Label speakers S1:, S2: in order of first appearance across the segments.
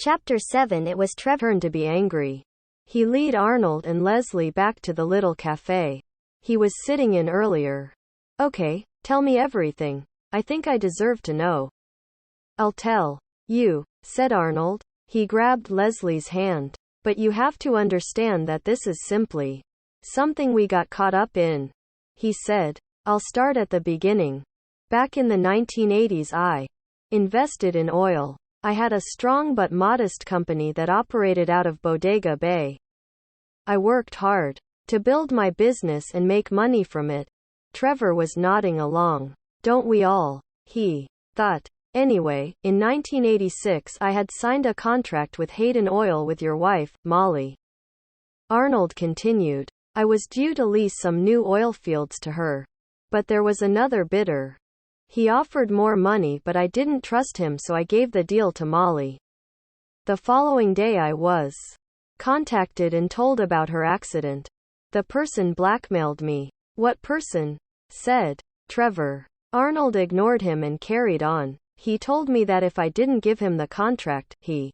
S1: Chapter 7. It was Trevor's turn to be angry. He led Arnold and Leslie back to the little cafe he was sitting in earlier. Okay, tell me everything. I think I deserve to know. I'll tell you, said Arnold. He grabbed Leslie's hand. But you have to understand that this is simply something we got caught up in, he said. I'll start at the beginning. Back in the 1980s, I invested in oil. I had a strong but modest company that operated out of Bodega Bay. I worked hard to build my business and make money from it. Trevor was nodding along. Don't we all? He thought. Anyway, in 1986 I had signed a contract with Hayden Oil with your wife, Molly. Arnold continued. I was due to lease some new oil fields to her. But there was another bidder. He offered more money, but I didn't trust him, so I gave the deal to Molly. The following day I was contacted and told about her accident. The person blackmailed me. What person? Said Trevor. Arnold ignored him and carried on. He told me that if I didn't give him the contract, he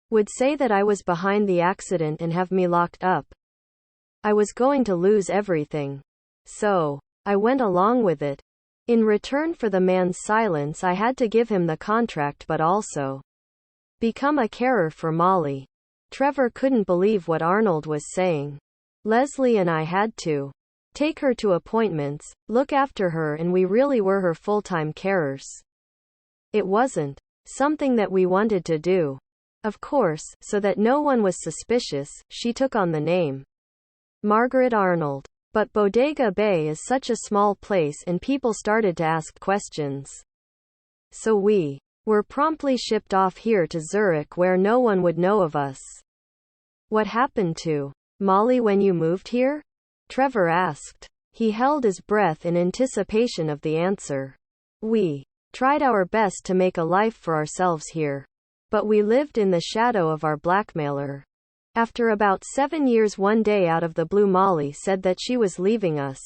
S1: would say that I was behind the accident and have me locked up. I was going to lose everything. So I went along with it. In return for the man's silence, I had to give him the contract but also become a carer for Molly. Trevor couldn't believe what Arnold was saying. Leslie and I had to take her to appointments, look after her, and we really were her full-time carers. It wasn't something that we wanted to do. Of course, so that no one was suspicious, she took on the name Margaret Arnold. But Bodega Bay is such a small place and people started to ask questions. So we were promptly shipped off here to Zurich where no one would know of us. What happened to Molly when you moved here? Trevor asked. He held his breath in anticipation of the answer. We tried our best to make a life for ourselves here. But we lived in the shadow of our blackmailer. After about 7 years, one day out of the blue, Molly said that she was leaving us.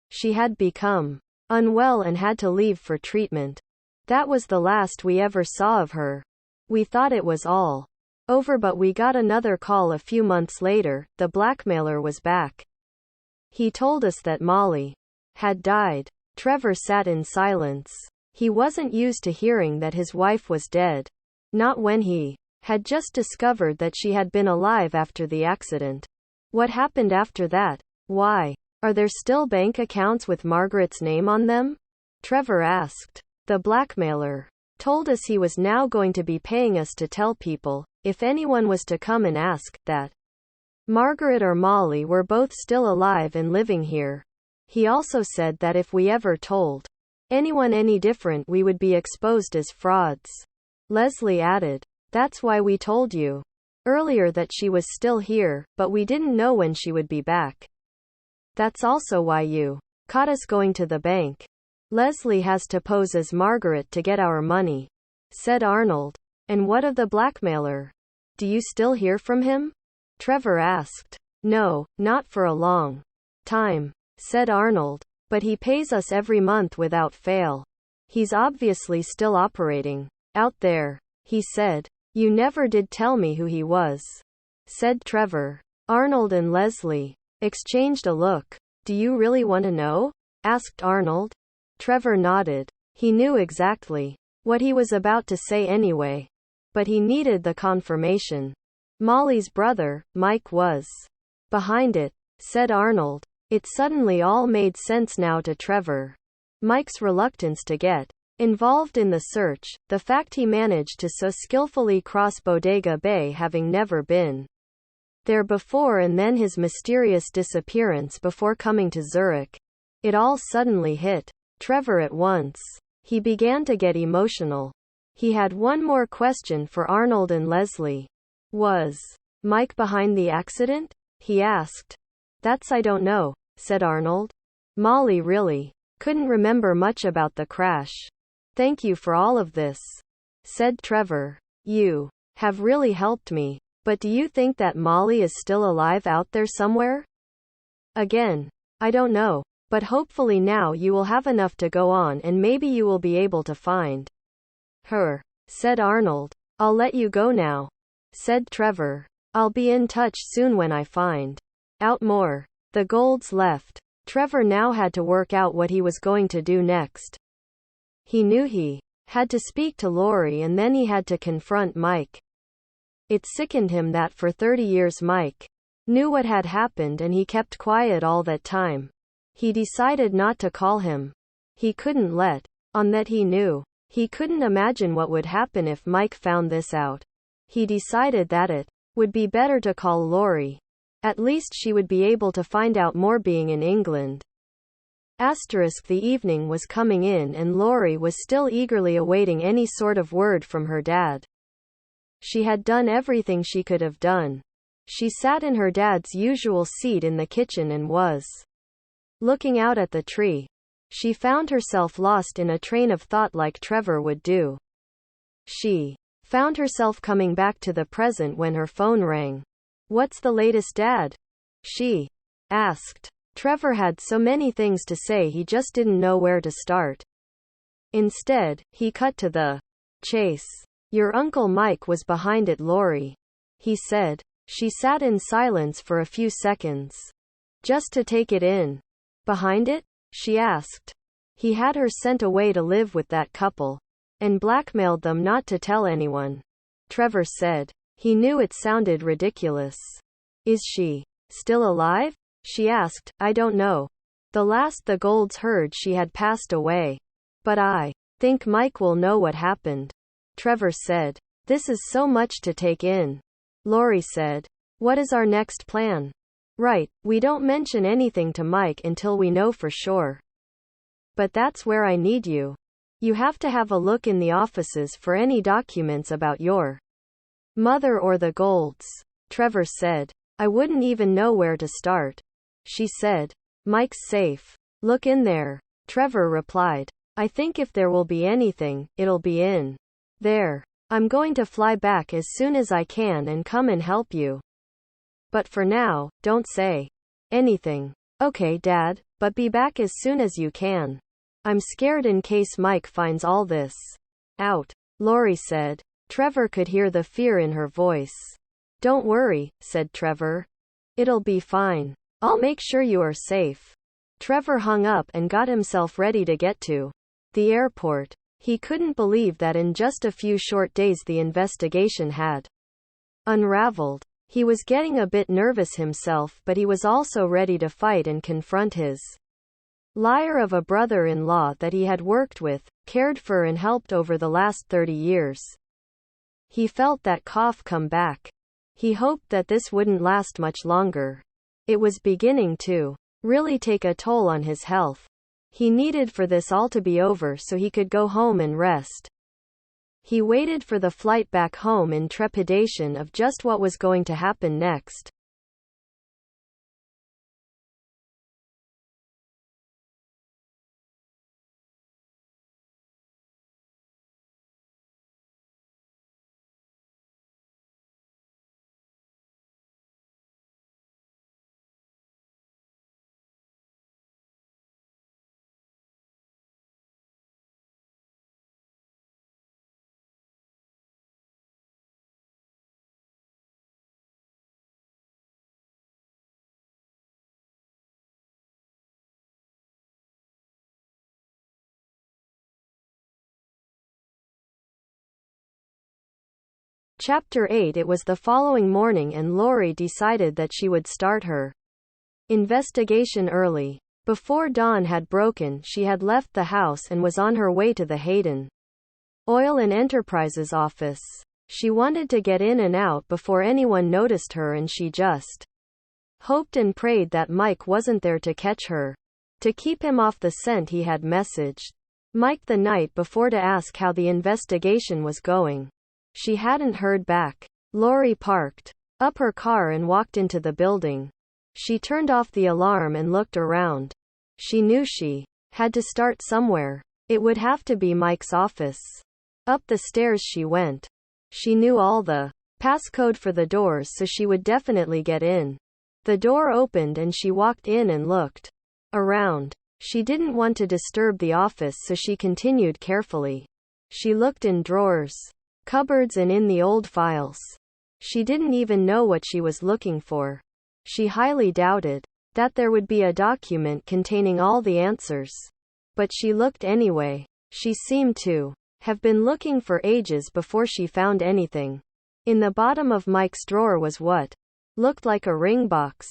S1: She had become unwell and had to leave for treatment. That was the last we ever saw of her. We thought it was all over, but we got another call a few months later. The blackmailer was back. He told us that Molly had died. Trevor sat in silence. He wasn't used to hearing that his wife was dead. Not when he had just discovered that she had been alive after the accident. What happened after that? Why are there still bank accounts with Margaret's name on them? Trevor asked. The blackmailer told us he was now going to be paying us to tell people, if anyone was to come and ask, that Margaret or Molly were both still alive and living here. He also said that if we ever told anyone any different, we would be exposed as frauds. Leslie added. That's why we told you earlier that she was still here, but we didn't know when she would be back. That's also why you caught us going to the bank. Leslie has to pose as Margaret to get our money, said Arnold. And what of the blackmailer? Do you still hear from him? Trevor asked. No, not for a long time, said Arnold. But he pays us every month without fail. He's obviously still operating out there, he said. You never did tell me who he was, said Trevor. Arnold and Leslie exchanged a look. Do you really want to know? Asked Arnold. Trevor nodded. He knew exactly what he was about to say anyway. But he needed the confirmation. Molly's brother, Mike, was behind it, said Arnold. It suddenly all made sense now to Trevor. Mike's reluctance to get involved in the search, the fact he managed to so skillfully cross Bodega Bay having never been there before, and then his mysterious disappearance before coming to Zurich. It all suddenly hit Trevor at once. He began to get emotional. He had one more question for Arnold and Leslie. Was Mike behind the accident? He asked. I don't know, said Arnold. Molly really couldn't remember much about the crash. Thank you for all of this, said Trevor. You have really helped me. But do you think that Molly is still alive out there somewhere? Again, I don't know. But hopefully now you will have enough to go on and maybe you will be able to find her, said Arnold. I'll let you go now, said Trevor. I'll be in touch soon when I find out more. The Golds left. Trevor now had to work out what he was going to do next. He knew he had to speak to Lori and then he had to confront Mike. It sickened him that for 30 years Mike knew what had happened and he kept quiet all that time. He decided not to call him. He couldn't let on that he knew. He couldn't imagine what would happen if Mike found this out. He decided that it would be better to call Lori. At least she would be able to find out more being in England. The evening was coming in and Lori was still eagerly awaiting any sort of word from her dad. She had done everything she could have done. She sat in her dad's usual seat in the kitchen and was looking out at the tree. She found herself lost in a train of thought like Trevor would do. She found herself coming back to the present when her phone rang. What's the latest, Dad? She asked. Trevor had so many things to say he just didn't know where to start. Instead, he cut to the chase. Your Uncle Mike was behind it, Lori, he said. She sat in silence for a few seconds, just to take it in. Behind it? She asked. He had her sent away to live with that couple, and blackmailed them not to tell anyone, Trevor said. He knew it sounded ridiculous. Is she still alive? She asked. I don't know. The last the Golds heard she had passed away. But I think Mike will know what happened, Trevor said. This is so much to take in. Lori said. What is our next plan? Right, we don't mention anything to Mike until we know for sure. But that's where I need you. You have to have a look in the offices for any documents about your mother or the Golds, Trevor said. I wouldn't even know where to start. She said. Mike's safe. Look in there, Trevor replied. I think if there will be anything, it'll be in there. I'm going to fly back as soon as I can and come and help you. But for now, don't say anything. Okay, Dad, but be back as soon as you can. I'm scared in case Mike finds all this out, Lori said. Trevor could hear the fear in her voice. Don't worry, said Trevor. It'll be fine. I'll make sure you are safe. Trevor hung up and got himself ready to get to the airport. He couldn't believe that in just a few short days the investigation had unraveled. He was getting a bit nervous himself, but he was also ready to fight and confront his liar of a brother-in-law that he had worked with, cared for and helped over the last 30 years. He felt that cough come back. He hoped that this wouldn't last much longer. It was beginning to really take a toll on his health. He needed for this all to be over so he could go home and rest. He waited for the flight back home in trepidation of just what was going to happen next. Chapter 8. It was the following morning and Lori decided that she would start her investigation early. Before dawn had broken, she had left the house and was on her way to the Hayden Oil and Enterprises office. She wanted to get in and out before anyone noticed her, and she just hoped and prayed that Mike wasn't there to catch her. To keep him off the scent, he had messaged Mike the night before to ask how the investigation was going. She hadn't heard back. Lori parked up her car and walked into the building. She turned off the alarm and looked around. She knew she had to start somewhere. It would have to be Mike's office. Up the stairs she went. She knew all the passcode for the doors, so she would definitely get in. The door opened and she walked in and looked around. She didn't want to disturb the office, so she continued carefully. She looked in drawers, cupboards and in the old files. She didn't even know what she was looking for. She highly doubted that there would be a document containing all the answers. But she looked anyway. She seemed to have been looking for ages before she found anything. In the bottom of Mike's drawer was what looked like a ring box.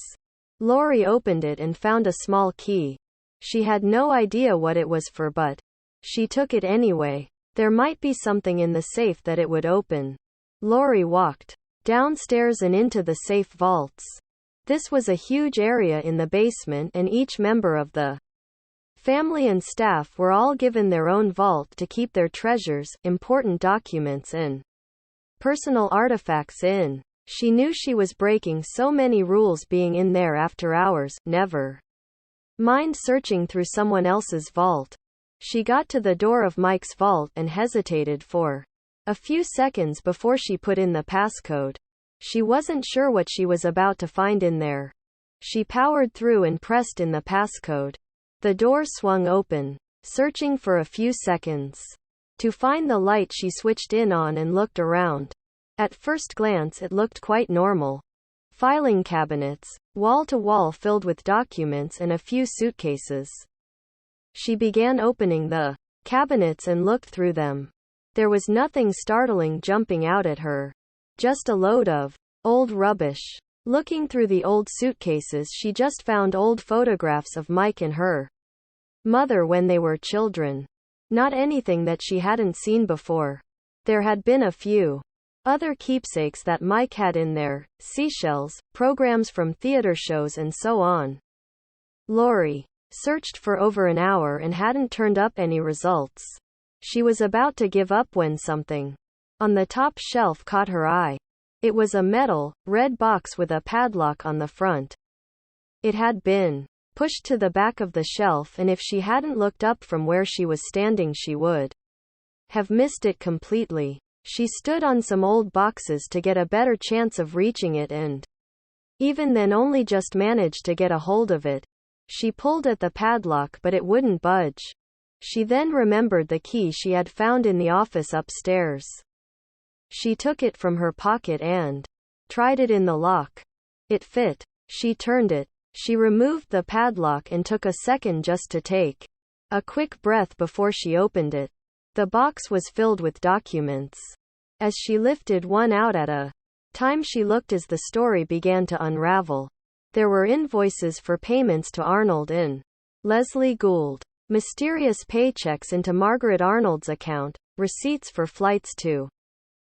S1: Lori opened it and found a small key. She had no idea what it was for, but she took it anyway. There might be something in the safe that it would open. Lori walked downstairs and into the safe vaults. This was a huge area in the basement, and each member of the family and staff were all given their own vault to keep their treasures, important documents and personal artifacts in. She knew she was breaking so many rules being in there after hours. Never mind searching through someone else's vault. She got to the door of Mike's vault and hesitated for a few seconds before she put in the passcode. She wasn't sure what she was about to find in there. She powered through and pressed in the passcode. The door swung open. Searching for a few seconds to find the light, she switched it on and looked around. At first glance it looked quite normal. Filing cabinets, wall to wall filled with documents, and a few suitcases. She began opening the cabinets and looked through them. There was nothing startling jumping out at her. Just a load of old rubbish. Looking through the old suitcases, she just found old photographs of Mike and her mother when they were children. Not anything that she hadn't seen before. There had been a few other keepsakes that Mike had in there, seashells, programs from theater shows, and so on. Lori searched for over an hour and hadn't turned up any results. She was about to give up when something on the top shelf caught her eye. It was a metal, red box with a padlock on the front. It had been pushed to the back of the shelf, and if she hadn't looked up from where she was standing, she would have missed it completely. She stood on some old boxes to get a better chance of reaching it, and even then only just managed to get a hold of it. She pulled at the padlock, but it wouldn't budge. She then remembered the key she had found in the office upstairs. She took it from her pocket and tried it in the lock. It fit. She turned it. She removed the padlock and took a second just to take a quick breath before she opened it. The box was filled with documents. As she lifted one out at a time, she looked as the story began to unravel. There were invoices for payments to Arnold and Leslie Gould, mysterious paychecks into Margaret Arnold's account, receipts for flights to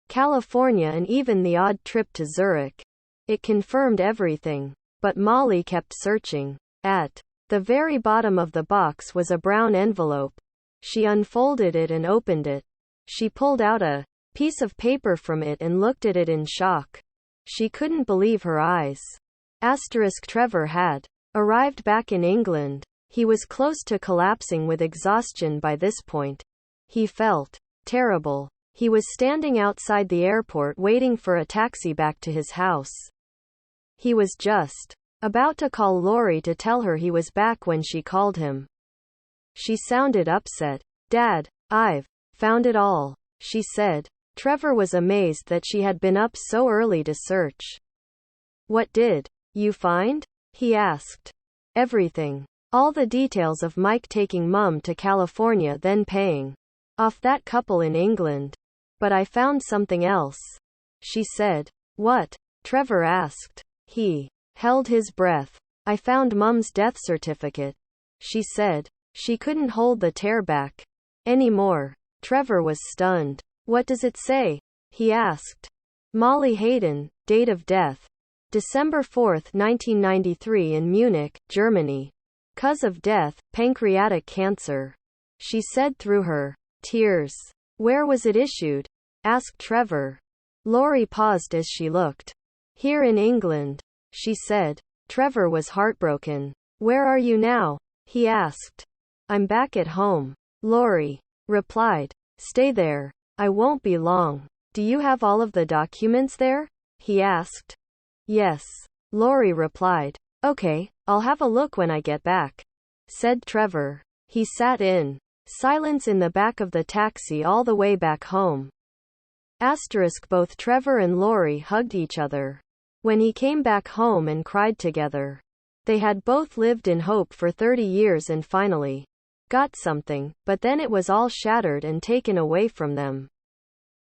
S1: California, and even the odd trip to Zurich. It confirmed everything. But Molly kept searching. At the very bottom of the box was a brown envelope. She unfolded it and opened it. She pulled out a piece of paper from it and looked at it in shock. She couldn't believe her eyes. Trevor had arrived back in England. He was close to collapsing with exhaustion by this point. He felt terrible. He was standing outside the airport waiting for a taxi back to his house. He was just about to call Lori to tell her he was back when she called him. She sounded upset. "Dad, I've found it all," she said. Trevor was amazed that she had been up so early to search. "What did you find?" he asked. "Everything. All the details of Mike taking Mum to California, then paying off that couple in England. But I found something else," she said. "What?" Trevor asked. He held his breath. "I found Mum's death certificate," she said. She couldn't hold the tear back anymore. Trevor was stunned. "What does it say?" he asked. "Molly Hayden, date of death, December 4, 1993 in Munich, Germany. Cause of death, pancreatic cancer," she said through her tears. "Where was it issued?" asked Trevor. Lori paused as she looked. "Here in England," she said. Trevor was heartbroken. "Where are you now?" he asked. "I'm back at home," Lori replied. "Stay there. I won't be long." "Do you have all of the documents there?" he asked. "Yes," Lori replied. "Okay, I'll have a look when I get back," said Trevor. He sat in silence in the back of the taxi all the way back home. Both Trevor and Lori hugged each other when he came back home and cried together. They had both lived in hope for 30 years and finally got something, but then it was all shattered and taken away from them.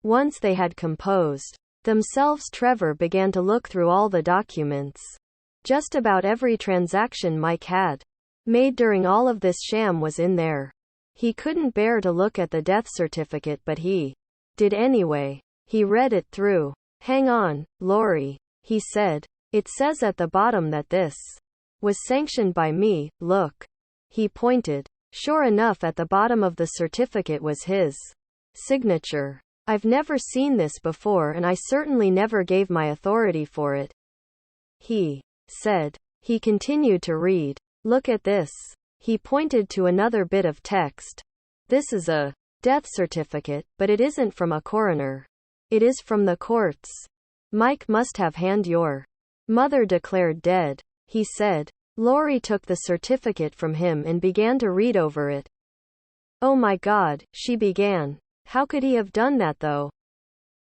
S1: Once they had composed themselves, Trevor began to look through all the documents. Just about every transaction Mike had made during all of this sham was in there. He couldn't bear to look at the death certificate, but he did anyway. He read it through. "Hang on, Lori," he said. "It says at the bottom that this was sanctioned by me, look." He pointed. Sure enough, at the bottom of the certificate was his signature. "I've never seen this before, and I certainly never gave my authority for it," he said. He continued to read. "Look at this." He pointed to another bit of text. "This is a death certificate, but it isn't from a coroner. It is from the courts. Mike must have had your mother declared dead," he said. Lori took the certificate from him and began to read over it. "Oh my God," she began. "How could he have done that though?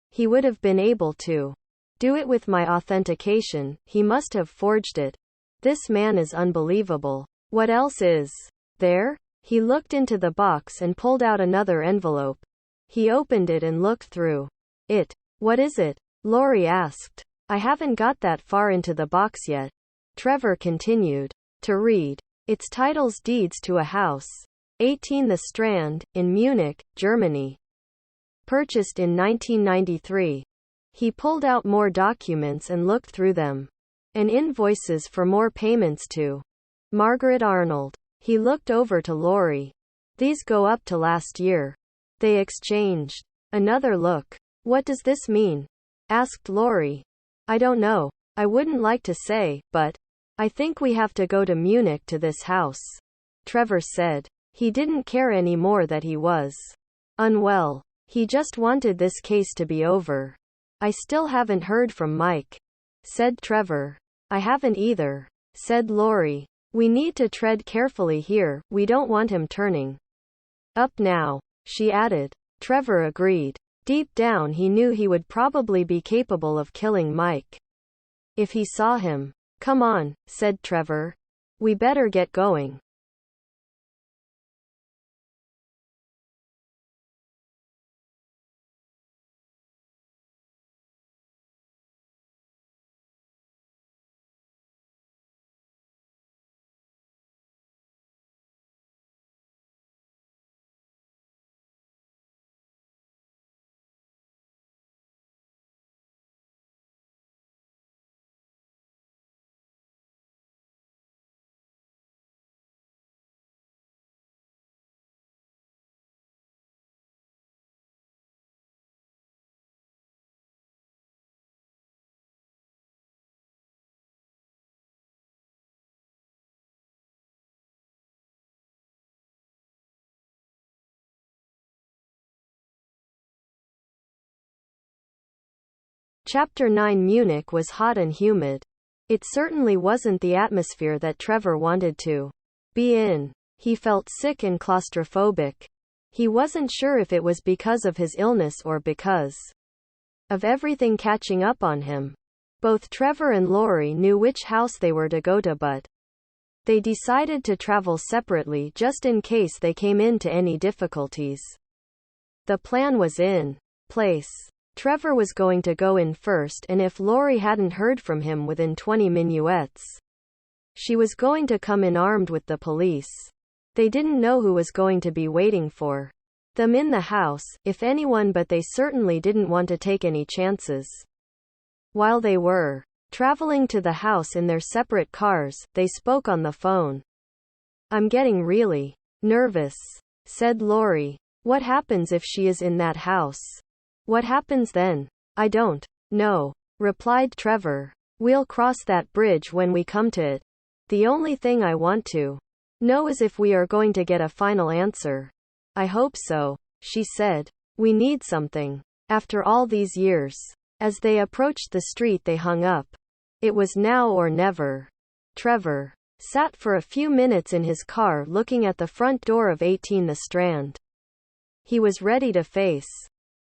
S1: He would have been able to do it with my authentication. He must have forged it. This man is unbelievable. What else is there?" He looked into the box and pulled out another envelope. He opened it and looked through it. "What is it?" Lori asked. "I haven't got that far into the box yet." Trevor continued to read. "It's titles deeds to a house, 18 The Strand, in Munich, Germany. Purchased in 1993. He pulled out more documents and looked through them. And invoices for more payments to Margaret Arnold. He looked over to Lori. "These go up to last year." They exchanged another look. "What does this mean?" asked Lori. "I don't know. I wouldn't like to say, but I think we have to go to Munich to this house," Trevor said. He didn't care anymore that he was unwell. He just wanted this case to be over. "I still haven't heard from Mike," said Trevor. "I haven't either," said Lori. "We need to tread carefully here. We don't want him turning up now," she added. Trevor agreed. Deep down he knew he would probably be capable of killing Mike if he saw him. "Come on," said Trevor. "We better get going." Chapter 9. Munich was hot and humid. It certainly wasn't the atmosphere that Trevor wanted to be in. He felt sick and claustrophobic. He wasn't sure if it was because of his illness or because of everything catching up on him. Both Trevor and Lori knew which house they were to go to, but they decided to travel separately just in case they came into any difficulties. The plan was in place. Trevor was going to go in first, and if Lori hadn't heard from him within 20 minuets, she was going to come in armed with the police. They didn't know who was going to be waiting for them in the house, if anyone, but they certainly didn't want to take any chances. While they were traveling to the house in their separate cars, they spoke on the phone. "I'm getting really nervous," said Lori. "What happens if she is in that house? What happens then?" "I don't know," replied Trevor. "We'll cross that bridge when we come to it. The only thing I want to know is if we are going to get a final answer." "I hope so," she said. "We need something. After all these years." As they approached the street, they hung up. It was now or never. Trevor sat for a few minutes in his car looking at the front door of 18 The Strand. He was ready to face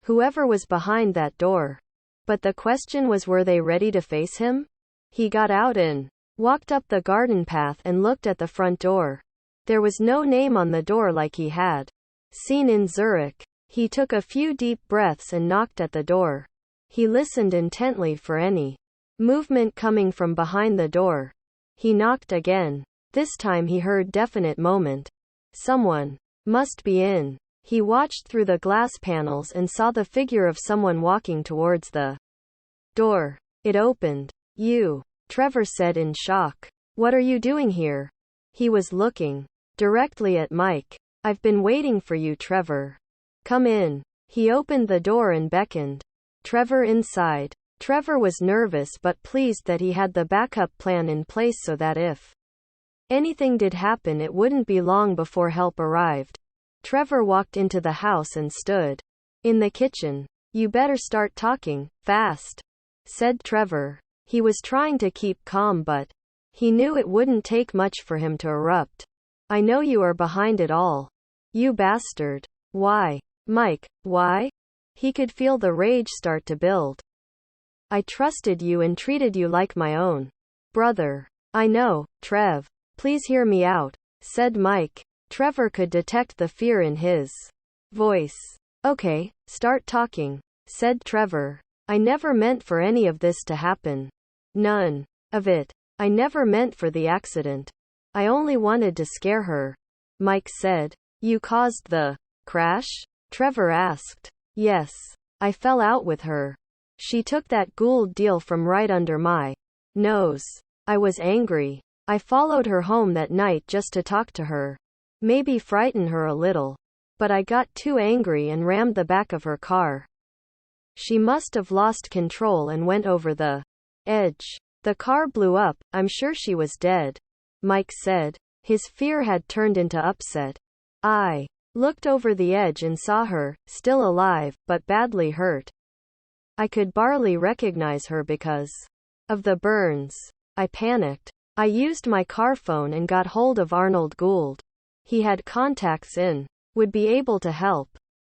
S1: Whoever was behind that door. But the question was, were they ready to face him? He got out and walked up the garden path and looked at the front door. There was no name on the door like he had seen in Zurich. He took a few deep breaths and knocked at the door. He listened intently for any movement coming from behind the door. He knocked again. This time he heard definite movement. Someone must be in. He watched through the glass panels and saw the figure of someone walking towards the door. It opened. You, Trevor said in shock. What are you doing here? He was looking directly at Mike. I've been waiting for you, Trevor. Come in. He opened the door and beckoned Trevor inside. Trevor was nervous but pleased that he had the backup plan in place so that if anything did happen, it wouldn't be long before help arrived. Trevor walked into the house and stood in the kitchen. You better start talking, fast, said Trevor. He was trying to keep calm, but he knew it wouldn't take much for him to erupt. I know you are behind it all. You bastard. Why? Mike, why? He could feel the rage start to build. I trusted you and treated you like my own brother. I know, Trev. Please hear me out, said Mike. Trevor could detect the fear in his voice. Okay, start talking, said Trevor. I never meant for any of this to happen. None of it. I never meant for the accident. I only wanted to scare her, Mike said. You caused the crash? Trevor asked. Yes. I fell out with her. She took that Gould deal from right under my nose. I was angry. I followed her home that night just to talk to her. Maybe frighten her a little. But I got too angry and rammed the back of her car. She must have lost control and went over the edge. The car blew up. I'm sure she was dead, Mike said. His fear had turned into upset. I looked over the edge and saw her, still alive, but badly hurt. I could barely recognize her because of the burns. I panicked. I used my car phone and got hold of Arnold Gould. He had contacts in, would be able to help.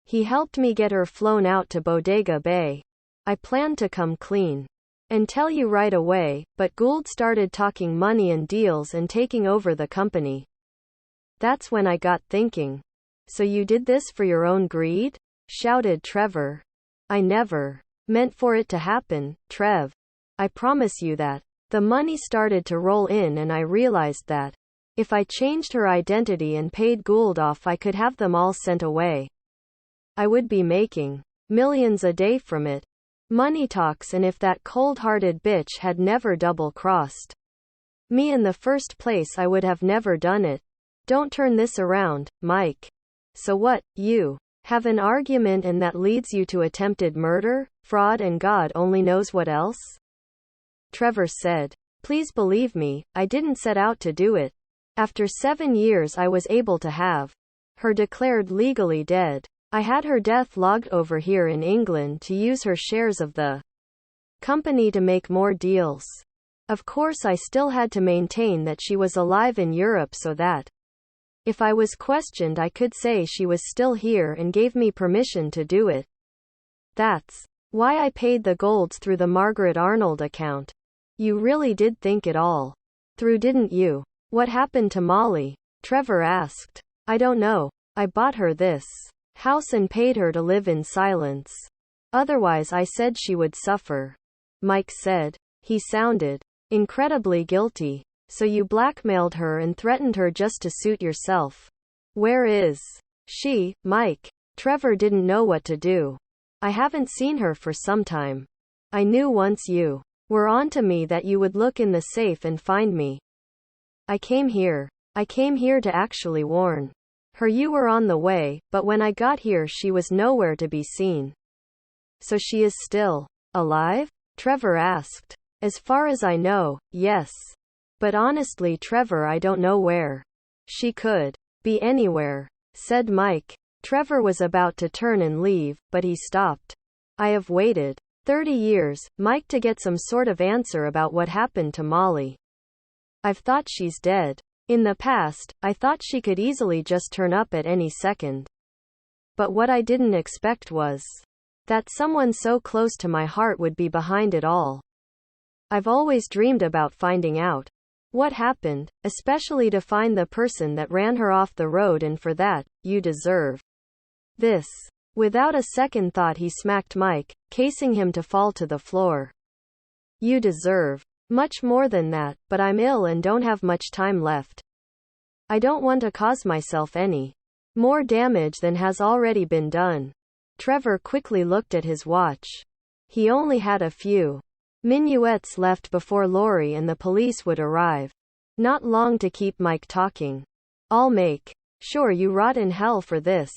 S1: He helped me get her flown out to Bodega Bay. I planned to come clean and tell you right away, but Gould started talking money and deals and taking over the company. That's when I got thinking. So you did this for your own greed? Shouted Trevor. I never meant for it to happen, Trev. I promise you that. The money started to roll in and I realized that if I changed her identity and paid Gould off, I could have them all sent away. I would be making millions a day from it. Money talks, and if that cold-hearted bitch had never double-crossed me in the first place, I would have never done it. Don't turn this around, Mike. So what, you have an argument and that leads you to attempted murder, fraud, and God only knows what else? Trevor said. Please believe me, I didn't set out to do it. After 7 years I was able to have her declared legally dead. I had her death logged over here in England to use her shares of the company to make more deals. Of course I still had to maintain that she was alive in Europe so that if I was questioned I could say she was still here and gave me permission to do it. That's why I paid the Goulds through the Margaret Arnold account. You really did think it all through, didn't you? What happened to Molly? Trevor asked. I don't know. I bought her this house and paid her to live in silence. Otherwise I said she would suffer. Mike said. He sounded incredibly guilty. So you blackmailed her and threatened her just to suit yourself. Where is she, Mike? Trevor didn't know what to do. I haven't seen her for some time. I knew once you were on to me that you would look in the safe and find me. I came here to actually warn her you were on the way, but when I got here she was nowhere to be seen. So she is still alive? Trevor asked. As far as I know, yes. But honestly, Trevor, I don't know where she could be. Anywhere, said Mike. Trevor was about to turn and leave, but he stopped. I have waited 30 years, Mike, to get some sort of answer about what happened to Molly. I've thought she's dead. In the past, I thought she could easily just turn up at any second. But what I didn't expect was That someone so close to my heart would be behind it all. I've always dreamed about finding out what happened, especially to find the person that ran her off the road, and for that, you deserve this. Without a second thought, he smacked Mike, casing him to fall to the floor. You deserve much more than that, but I'm ill and don't have much time left. I don't want to cause myself any more damage than has already been done. Trevor quickly looked at his watch. He only had a few minuets left before Lori and the police would arrive. Not long to keep Mike talking. I'll make sure you rot in hell for this.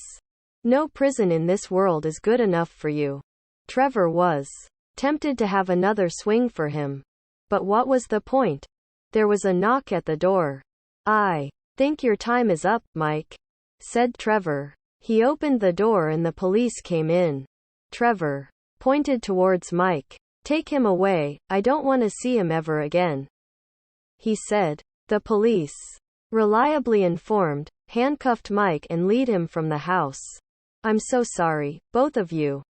S1: No prison in this world is good enough for you. Trevor was tempted to have another swing for him. But what was the point? There was a knock at the door. I think your time is up, Mike, said Trevor. He opened the door and the police came in. Trevor pointed towards Mike. Take him away, I don't want to see him ever again, he said. The police, reliably informed, handcuffed Mike and led him from the house. I'm so sorry, both of you,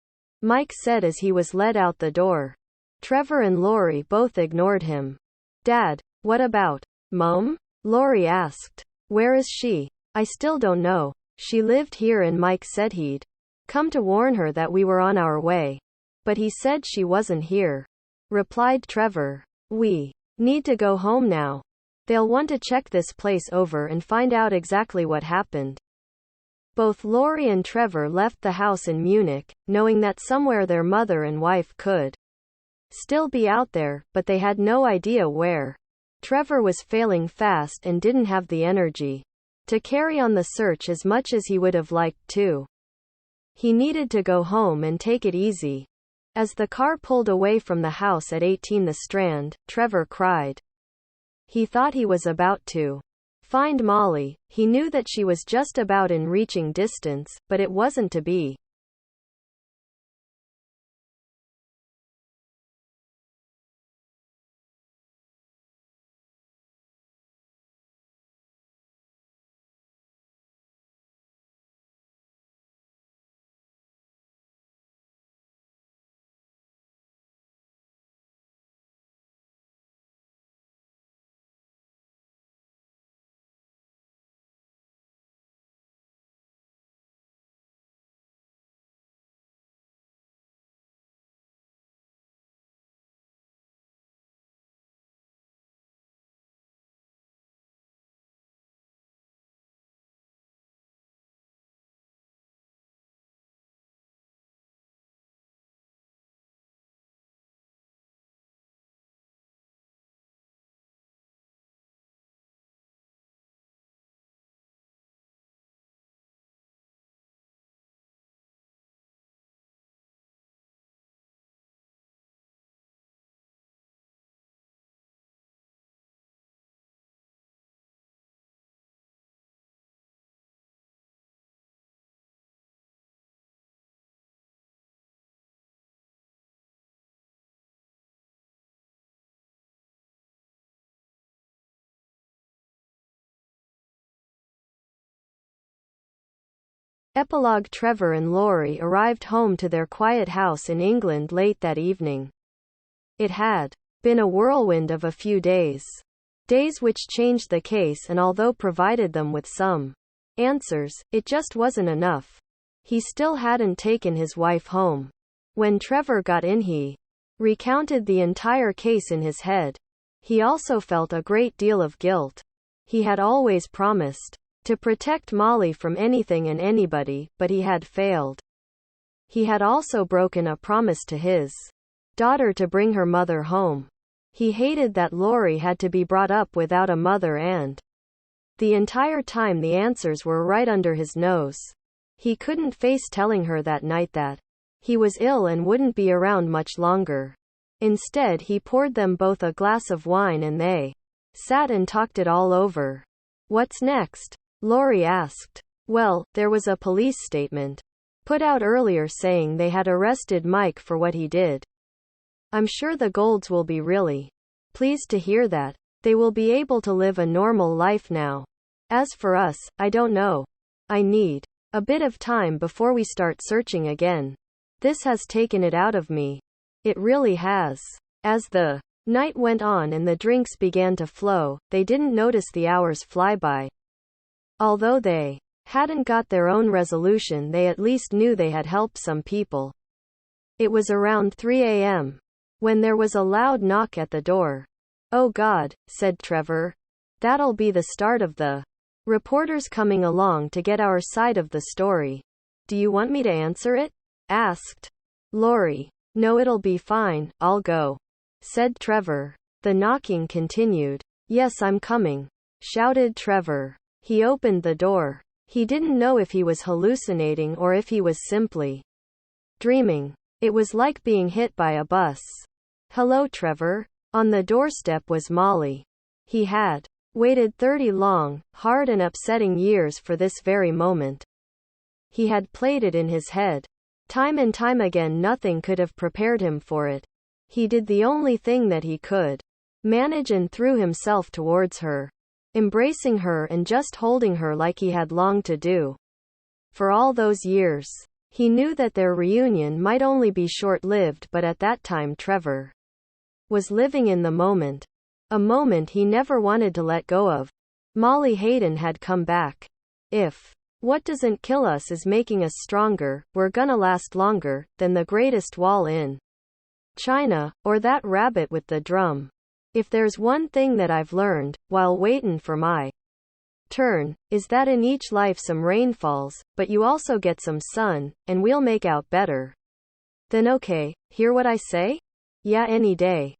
S1: Mike said as he was led out the door. Trevor and Lori both ignored him. Dad, what about Mom? Lori asked. Where is she? I still don't know. She lived here and Mike said he'd come to warn her that we were on our way. But he said she wasn't here, replied Trevor. We need to go home now. They'll want to check this place over and find out exactly what happened. Both Lori and Trevor left the house in Munich, knowing that somewhere their mother and wife could still be out there, but they had no idea where. Trevor was failing fast and didn't have the energy to carry on the search as much as he would have liked to. He needed to go home and take it easy. As the car pulled away from the house at 18 The Strand, Trevor cried. He thought he was about to find Molly. He knew that she was just about in reaching distance, but it wasn't to be. Epilogue. Trevor and Lori arrived home to their quiet house in England late that evening. It had been a whirlwind of a few days. Days which changed the case, and although provided them with some answers, it just wasn't enough. He still hadn't taken his wife home. When Trevor got in, he recounted the entire case in his head. He also felt a great deal of guilt. He had always promised to protect Molly from anything and anybody, but he had failed. He had also broken a promise to his daughter to bring her mother home. He hated that Lori had to be brought up without a mother, and the entire time the answers were right under his nose. He couldn't face telling her that night that he was ill and wouldn't be around much longer. Instead, he poured them both a glass of wine and they sat and talked it all over. What's next? Lori asked. Well, there was a police statement put out earlier saying they had arrested Mike for what he did. I'm sure the Golds will be really pleased to hear that. They will be able to live a normal life now. As for us, I don't know. I need a bit of time before we start searching again. This has taken it out of me. It really has. As the night went on and the drinks began to flow, they didn't notice the hours fly by. Although they hadn't got their own resolution, they at least knew they had helped some people. It was around 3 a.m. when there was a loud knock at the door. "Oh God," said Trevor. "That'll be the start of the reporters coming along to get our side of the story." "Do you want me to answer it?" asked Lori. "No, it'll be fine, I'll go," said Trevor. The knocking continued. "Yes, I'm coming," shouted Trevor. He opened the door. He didn't know if he was hallucinating or if he was simply dreaming. It was like being hit by a bus. "Hello, Trevor." On the doorstep was Molly. He had waited 30 long, hard and upsetting years for this very moment. He had played it in his head. Time and time again, nothing could have prepared him for it. He did the only thing that he could manage and threw himself towards her, embracing her and just holding her like he had longed to do for all those years. He knew that their reunion might only be short-lived, but at that time Trevor was living in the moment. A moment he never wanted to let go of. Molly Hayden had come back. If what doesn't kill us is making us stronger, we're gonna last longer than the greatest wall in China, or that rabbit with the drum. If there's one thing that I've learned, while waitin' for my turn, is that in each life some rain falls, but you also get some sun, and we'll make out better. Then okay, hear what I say? Yeah, any day.